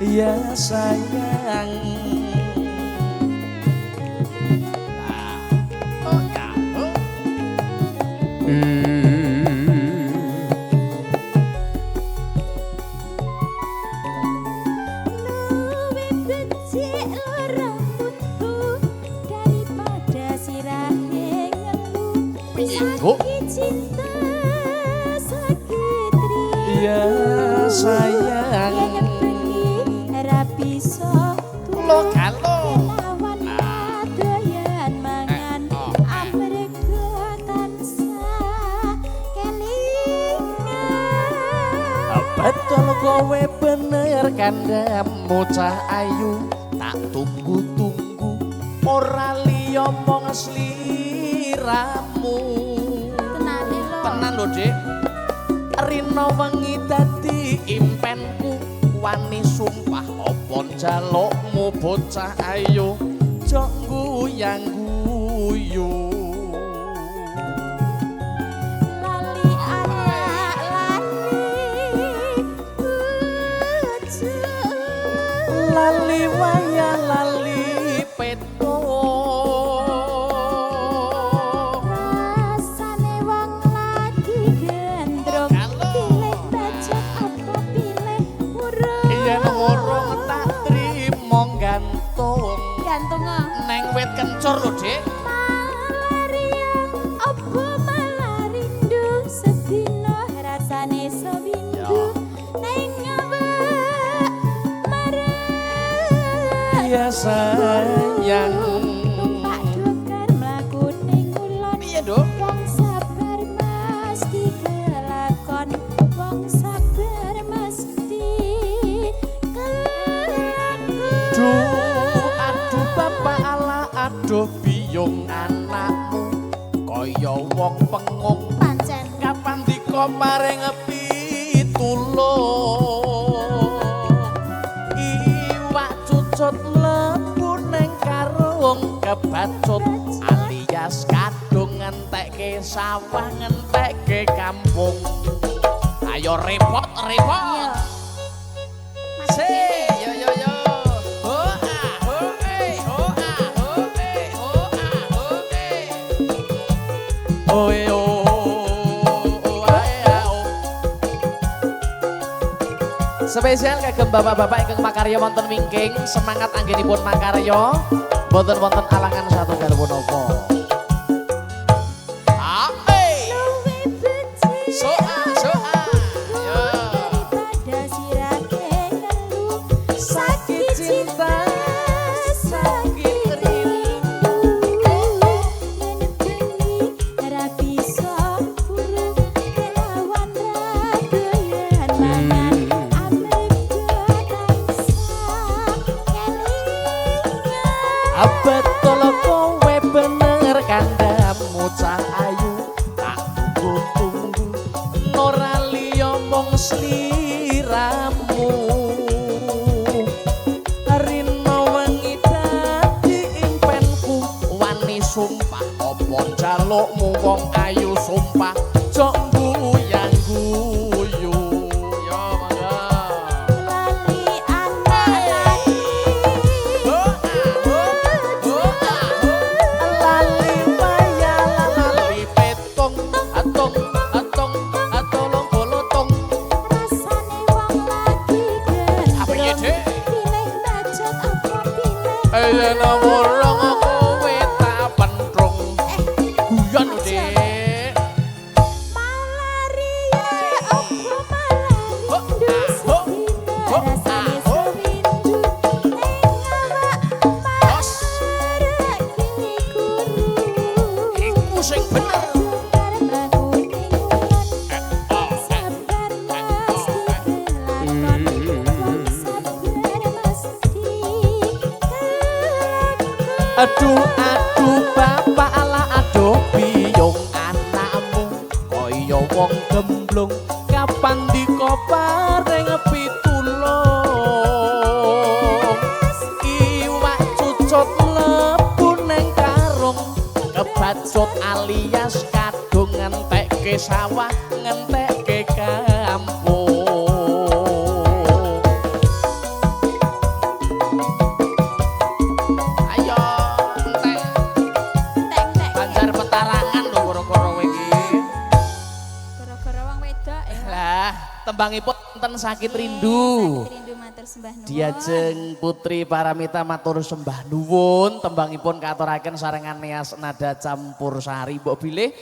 Ya sayang ya sayang lo kalo betul kowe bener kandhamu cah ayu tak tunggu-tunggu ora liya mong sliramu tenan lho Dik rina wengi dadi impenku wani sumpah apa njalukmu bocah ayu jok guyang guyu lali waya lali peto rasane wong lagi gendrong pilih bajak apa pilih urung yen urung tak trimo gantung gantung neng wit kencur lho Dik malaria apa malah rindu sedina rasane sewindu neng awak marah ya sayang numpak dokar mlaku ning ulon piye Duk wong sabar mesti kelakon wong sabar mesti kelakon aduh bapak ala aduh biyung anakmu kaya wong pengung pancen kapan dika paring pitulung iwak cucut lebu neng karung kebacut alias kadung ngentekke sawah ngentekke kampung ayo repot se yo yo yo ho ah ho eh ho ah ho eh ho ah ho eh oh eh oh ae oh spesial kagem bapak-bapak ingkang makarya wonten wingking semangat anggenipun makarya boten wonten alangan satunggal punapa betul kowe bener kandhamu cah ayu tak tunggu-tunggu ora liya mong sliramu rina wengi dadi impenku wani sumpah apa njalukmu wong ayu sumpah jok guyang guyu yo mangga yen murung kowe tak pentrung guyon lho Dik malaria apa malah rindu sedina rasane sewindu ning awak marah kini guru iku sing bener dokar mlaku ning ulon sabar mesti kelakon wong sabar mesti aduh bapak ala aduh biyung anakmu kaya wong gemblung kapan dika paring pitulung iwak cucut lebu neng karung pucut alias kadung ngentekke sawah ngentekke kampung. Ayo entek Banjar Petarangan lho koro-koro iki. Gara-gara wong wedok ya. Lah tembangipun enten Sakit Rindu. Sakit rindu matur sembah nuwun. Diajeng Putri Paramita matur sembah nuwun, tembangipun katuraken sarengan Nias nada campursari mbok bilih